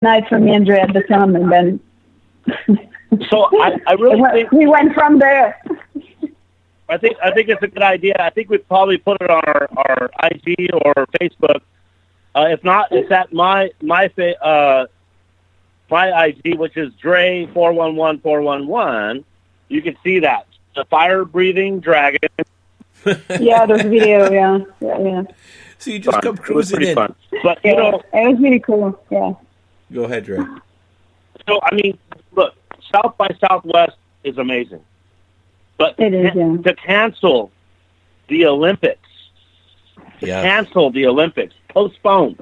night for me and Dre at the time, and then So I really think we went from there. I think it's a good idea. I think we'd probably put it on our IG or Facebook. If not, it's at my IG, which is Dre 411411. You can see that the fire-breathing dragon. Yeah, there's video. Yeah. So you just come cruising in. Fun. But Yeah, you know, it was really cool. Yeah. Go ahead, Dre. so I mean, look, South by Southwest is amazing, but It is, yeah. to cancel the Olympics, postpone.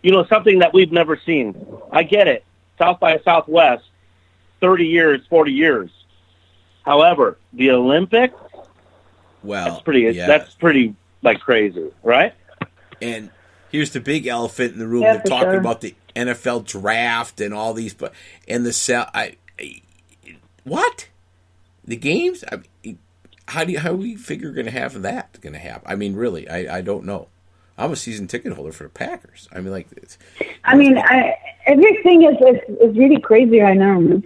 You know, something that we've never seen. I get it. South by Southwest, 30 years, 40 years. However, the Olympics, Well, that's pretty like crazy, right? And here's the big elephant in the room. Yeah, They're for talking sure. about the NFL draft and all these, and what? The games? How do we figure going to have that going to happen? I mean, really, I don't know. I'm a season ticket holder for the Packers. I mean, like this. Everything is really crazy right now. Man.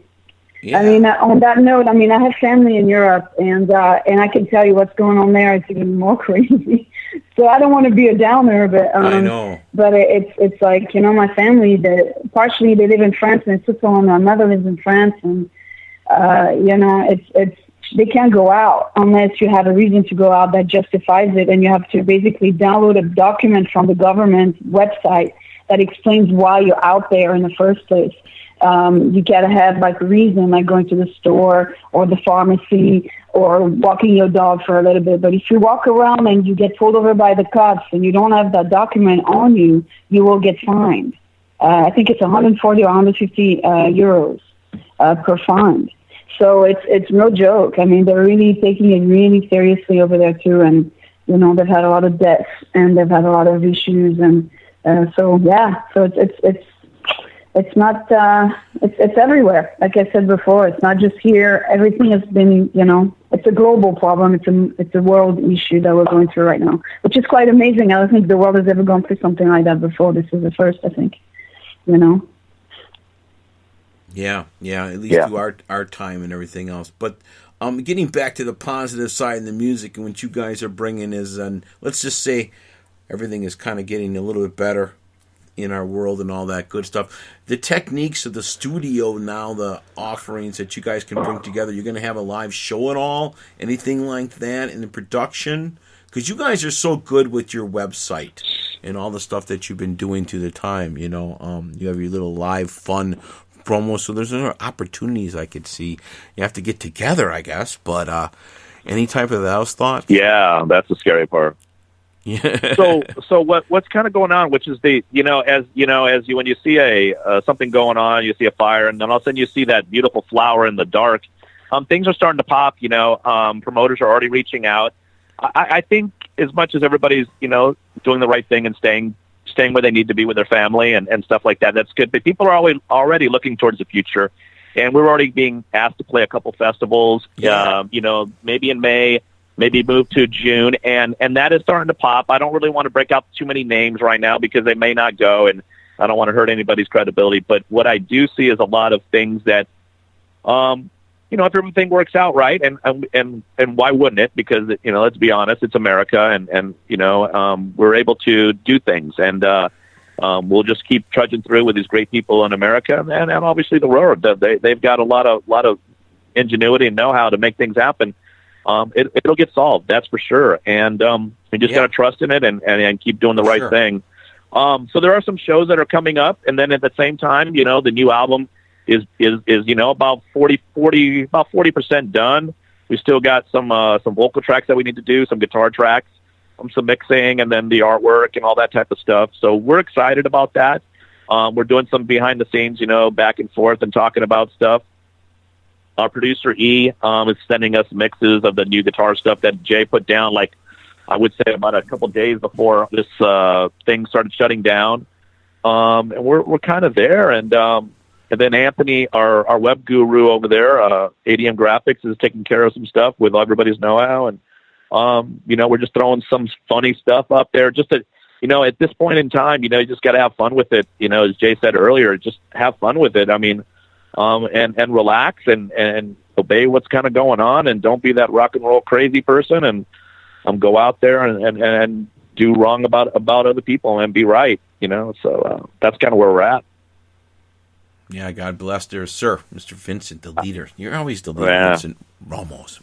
Yeah. I mean, on that note, I mean, I have family in Europe, and I can tell you what's going on there. It's even more crazy. So I don't want to be a downer, but I know. But it's like, you know, my family, partially they live in France and Switzerland. My mother lives in France, and you know, it's they can't go out unless you have a reason to go out that justifies it, and you have to basically download a document from the government website that explains why you're out there in the first place. You gotta have like a reason, like going to the store or the pharmacy or walking your dog for a little bit. But if you walk around and you get pulled over by the cops and you don't have that document on you, you will get fined. I think it's 140 or 150 euros per fine. So it's no joke. I mean, they're really taking it really seriously over there too, and you know they've had a lot of deaths and they've had a lot of issues, and so it's not it's everywhere. Like I said before, it's not just here. Everything has been, you know, it's a global problem. It's a world issue that we're going through right now, which is quite amazing. I don't think the world has ever gone through something like that before. This is the first, I think. You know. Yeah, at least through our time and everything else. But getting back to the positive side in the music and what you guys are bringing is, and let's just say everything is kind of getting a little bit better in our world and all that good stuff. The techniques of the studio now, the offerings that you guys can bring together, you're going to have a live show at all? Anything like that in the production? Because you guys are so good with your website and all the stuff that you've been doing to the time. You know, you have your little live fun promo, so there's other opportunities I could see. You have to get together, I guess, but any type of those thoughts? Yeah, that's the scary part. Yeah. So what's kind of going on, which is when you see something going on, you see a fire, and then all of a sudden you see that beautiful flower in the dark. Things are starting to pop. You know, promoters are already reaching out. I think as much as everybody's doing the right thing and staying where they need to be with their family and stuff like that, that's good. But people are already looking towards the future, and we're already being asked to play a couple festivals. Yeah. Maybe in May. Maybe move to June, and that is starting to pop. I don't really want to break out too many names right now because they may not go, and I don't want to hurt anybody's credibility. But what I do see is a lot of things that, if everything works out right, and why wouldn't it? Because let's be honest, it's America, and we're able to do things, and we'll just keep trudging through with these great people in America, and obviously the world. They've got a lot of ingenuity and know-how to make things happen. It'll get solved, that's for sure. And we just got to trust in it and keep doing the right thing. So there are some shows that are coming up, and then at the same time, the new album is about 40% done. We still got some vocal tracks that we need to do, some guitar tracks, some mixing, and then the artwork and all that type of stuff. So we're excited about that. We're doing some behind the scenes, back and forth and talking about stuff. Our producer E is sending us mixes of the new guitar stuff that Jay put down, like I would say about a couple days before this thing started shutting down. And we're kind of there. And then Anthony, our web guru over there, ADM Graphics, is taking care of some stuff with everybody's know-how. And we're just throwing some funny stuff up there just to at this point in time, you just got to have fun with it. As Jay said earlier, just have fun with it. I mean, and relax and obey what's kind of going on, and don't be that rock and roll crazy person, and go out there and do wrong about other people and be right. So that's kind of where we're at. Yeah, God bless there, sir, Mr. Vincent, the leader. You're always the leader, Vincent Ramos.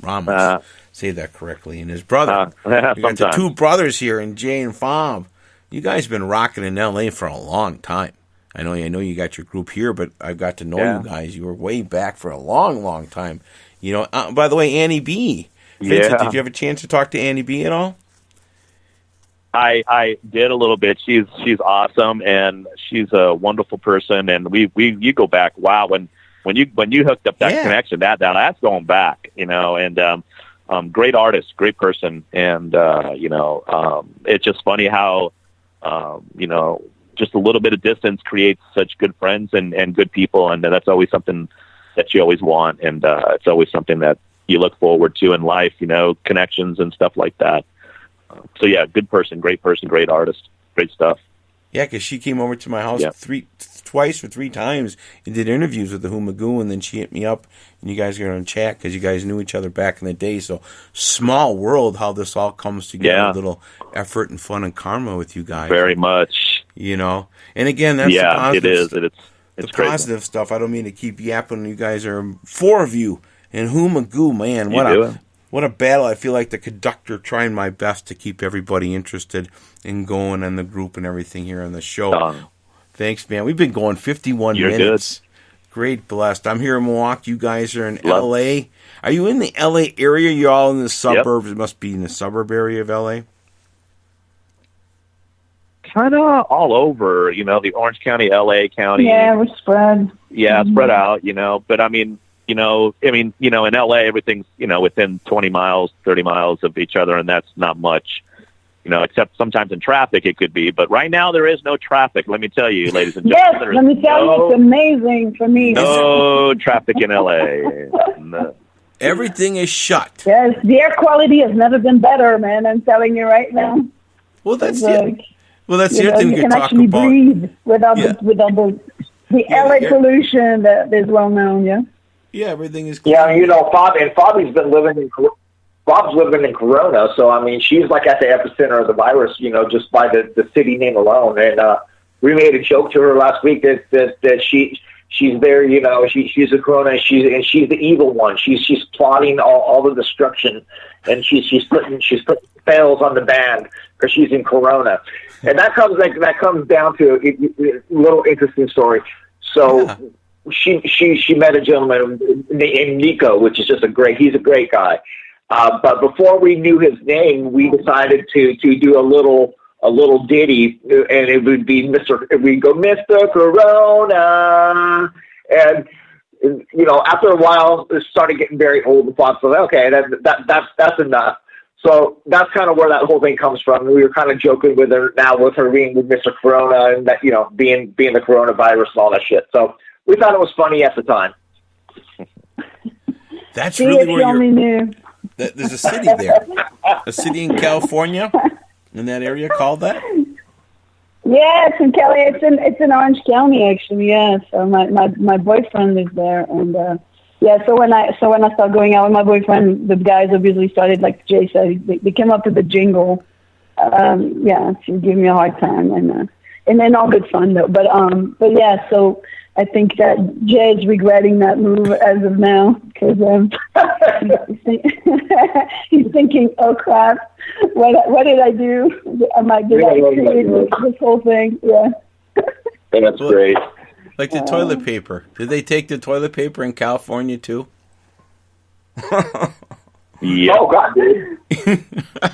Say that correctly. And his brother. You got the two brothers here, and Jay and Fob. You guys have been rocking in L.A. for a long time. I know you got your group here, but I've got to know you guys. You were way back for a long, long time. By the way, Annie B. Vincent, did you have a chance to talk to Annie B. at all? I did a little bit. She's awesome, and she's a wonderful person. And you go back. Wow, when you hooked up that connection, that's going back. And great artist, great person, and it's just funny how just a little bit of distance creates such good friends and good people, and that's always something that you always want, and it's always something that you look forward to in life. Connections and stuff like that. So yeah, good person, great artist, great stuff. Yeah, because she came over to my house twice or three times and did interviews with the Who Magoo, and then she hit me up, and you guys got on chat because you guys knew each other back in the day. So small world, how this all comes together, a little effort and fun and karma with you guys. Very much. And again, that's the positive. It is. It's the positive stuff. I don't mean to keep yapping. You guys are four of you, and Who Magoo, man, what a battle. I feel like the conductor trying my best to keep everybody interested in going and the group and everything here on the show. Thanks, man. We've been going 51 minutes. Good. Great, blessed. I'm here in Milwaukee. You guys are in L.A. Are you in the L.A. area? You're all in the suburbs. Yep. It must be in the suburb area of L.A. Kind of all over, the Orange County, L.A. County. Yeah, we're spread. Yeah, spread out, but I mean, in LA, everything's, within 20 miles, 30 miles of each other, and that's not much, except sometimes in traffic it could be. But right now there is no traffic, let me tell you, ladies and gentlemen. Yes, let me tell you, it's amazing for me. No traffic in LA. No. Everything is shut. Yes, the air quality has never been better, man. I'm telling you right now. Well, that's it. Well, that's the other thing we can talk actually about. Breathe without the LA pollution that is well known, yeah? Yeah, everything is clean. Yeah, Bobby's been Bob's living in Corona, so I mean, she's like at the epicenter of the virus, just by the city name alone. And we made a joke to her last week that she's there, she's a Corona, and she's the evil one. She's plotting all the destruction, and she's putting spells on the band because she's in Corona, and that comes down to a little interesting story. So. Yeah. She met a gentleman named Nico, which is he's a great guy. But before we knew his name, we decided to do a little ditty, and it would be we'd go, Mr. Corona. And, after a while, it started getting very old and thought, so okay, that's enough. So that's kind of where that whole thing comes from. We were kind of joking with her being with Mr. Corona and that, being the coronavirus and all that shit. So, we thought it was funny at the time. That's really where you knew. There's a city there. A city in California, in that area called that? Yeah, it's in Cali. It's in Orange County, actually, yeah. So my boyfriend lives there. And, so when I started going out with my boyfriend, the guys obviously started, like Jay said, they came up with the jingle. To give me a hard time. And then all good fun, though. But yeah, so... I think that Jay is regretting that move as of now because he's thinking, "Oh crap, what did I do? Did I create this whole thing?" Yeah, that's great. Like the toilet paper. Did they take the toilet paper in California too? Yeah. Oh God, dude.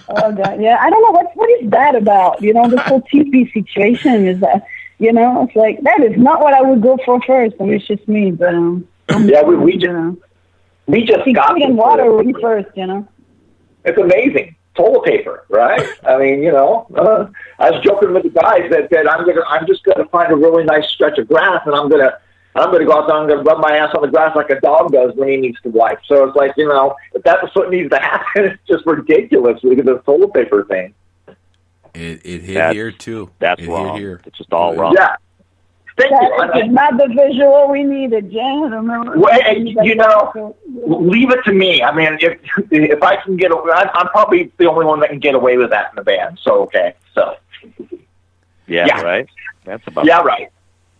Oh God, yeah. I don't know what is that about. This whole TP situation is that. It's like, that is not what I would go for first. I mean, it's just me, but, we just got food and water first, It's amazing. Toilet paper, right? I mean, I was joking with the guys that I'm just gonna find a really nice stretch of grass, and I'm gonna go out there and I'm gonna rub my ass on the grass like a dog does when he needs to wipe. So it's like, if that's what needs to happen, it's just ridiculous with the toilet paper thing. It hit here too. That's it wrong. Hit here. It's just all wrong. Yeah. Thank That you. is not the visual we needed, Jen. Leave it to me. I mean, if I can get away, I'm probably the only one that can get away with that in the band. So, okay. So. Yeah. Right? That's about Yeah, right.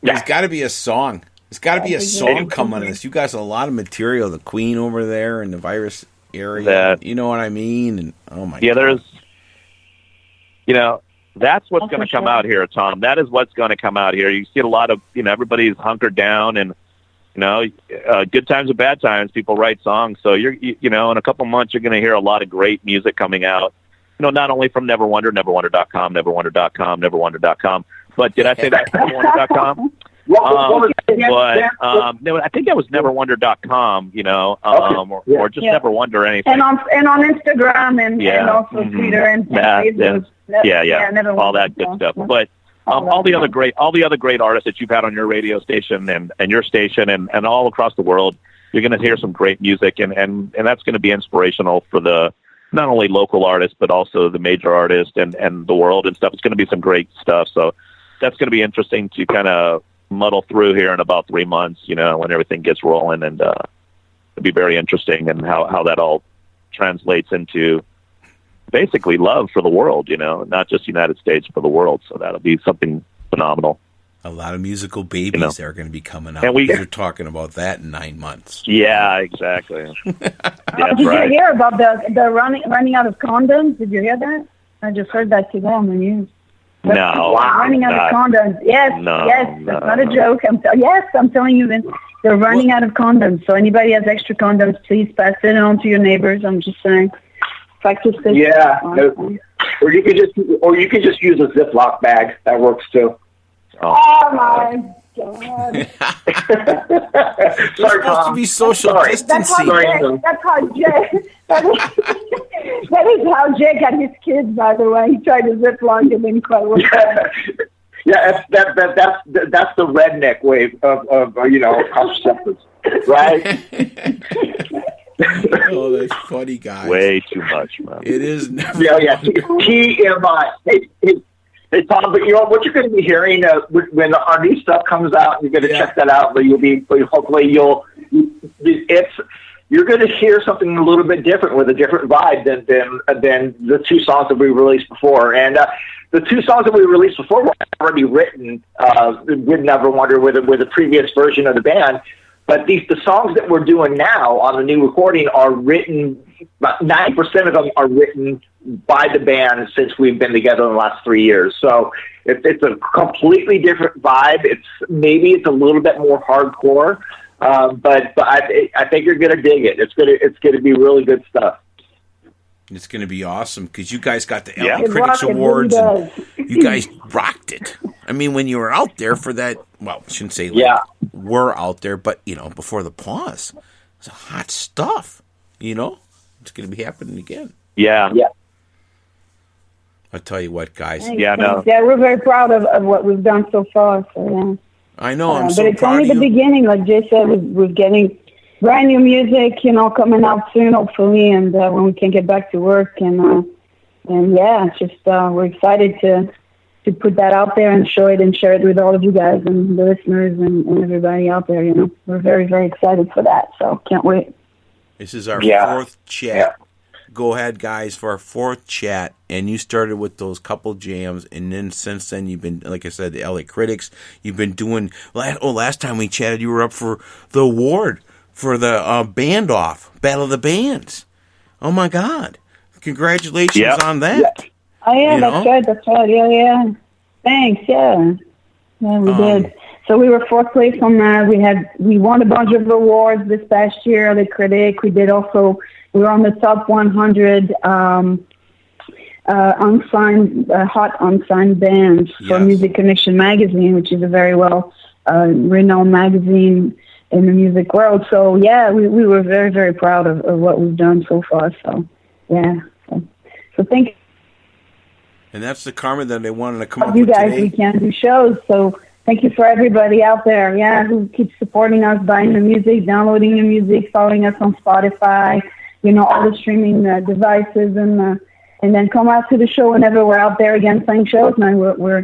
There's got to be a song. There's got to be a song coming on this. You guys have a lot of material. The Queen over there and the Virus area. You know what I mean? And oh my God. there's, that's what's going to come out here, Tom. That is what's going to come out here. You see a lot of, everybody's hunkered down, and good times and bad times, people write songs. So in a couple months, you're going to hear a lot of great music coming out. Not only from Neverwonder, Neverwonder.com, Neverwonder.com. But did I say that? Neverwonder.com? No, I think it was Neverwonder.com, or just Neverwonder anything. And on Instagram and also Twitter and Facebook. Neverwonder. All that good stuff. But all the other great artists that you've had on your radio station and your station and all across the world, you're going to hear some great music, and that's going to be inspirational for the not only local artists but also the major artists and the world and stuff. It's going to be some great stuff. So that's going to be interesting to kind of muddle through here in about 3 months, when everything gets rolling, and it'll be very interesting and how that all translates into basically love for the world, not just United States, for the world. So that'll be something phenomenal. A lot of musical babies that are going to be coming out. And we're talking about that in 9 months. Yeah, exactly. Did you hear about the running out of condoms? Did you hear that? I just heard that today on the news. No. Running out of condoms. Yes, that's not a joke. I'm telling you, Vince. They're running out of condoms. So anybody has extra condoms, please pass it on to your neighbors. I'm just saying. Practice this. Yeah. Or you could just use a Ziploc bag. That works too. Oh my God. Sorry, supposed to be social distancing. That is how Jay got his kids, by the way. He tried to Ziploc and then quite work. Yeah, that's the redneck way of contraceptives, right? Oh, that's funny, guys. Way too much, man. It is. TMI. Hey, Tom, but what you're going to be hearing when our new stuff comes out, you're going to check that out. But you're going to hear something a little bit different with a different vibe than the two songs that we released before. And the two songs that we released before were already written with Neverwonder with a previous version of the band. But the songs that we're doing now on the new recording are written. About 90% of them are written by the band since we've been together in the last 3 years. So it's a completely different vibe. It's a little bit more hardcore, but I think you're gonna dig it. It's gonna be really good stuff. It's gonna be awesome because you guys got the LA Critics Awards and you guys rocked it. I mean, when you were out there for that, well, I shouldn't say were out there, but before the pause, it's hot stuff. It's going to be happening again. Yeah. I'll tell you what, guys. Thanks. Yeah, we're very proud of what we've done so far. So, I know. I'm but so it's proud only of the you. beginning. Like Jay said, we're getting brand new music, coming out soon, hopefully, and when we can get back to work. And it's just we're excited to put that out there and show it and share it with all of you guys and the listeners and everybody out there. We're very, very excited for that. So can't wait. This is our fourth chat. Yeah. Go ahead, guys, for our fourth chat. And you started with those couple jams, and then since then you've been, like I said, the LA Critics. You've been doing. Last time we chatted, you were up for the award for the band off Battle of the Bands. Oh my God! Congratulations on that. Yeah. Oh yeah, that's right. Yeah. Thanks. Yeah, we did. So we were fourth place on that. We won a bunch of awards this past year. The Critic. We were on the top 100 unsigned hot unsigned bands for Music Connection magazine, which is a very well renowned magazine in the music world. So yeah, we were very, very proud of what we've done so far. So yeah. So thank you. And that's the karma that they wanted to come up you with guys, today. we can't do shows, so thank you for everybody out there, who keeps supporting us, buying the music, downloading the music, following us on Spotify, all the streaming devices and and then come out to the show whenever we're out there again playing shows. Man,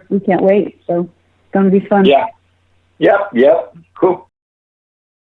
we can't wait. So it's going to be fun. Yeah. Yep. Cool.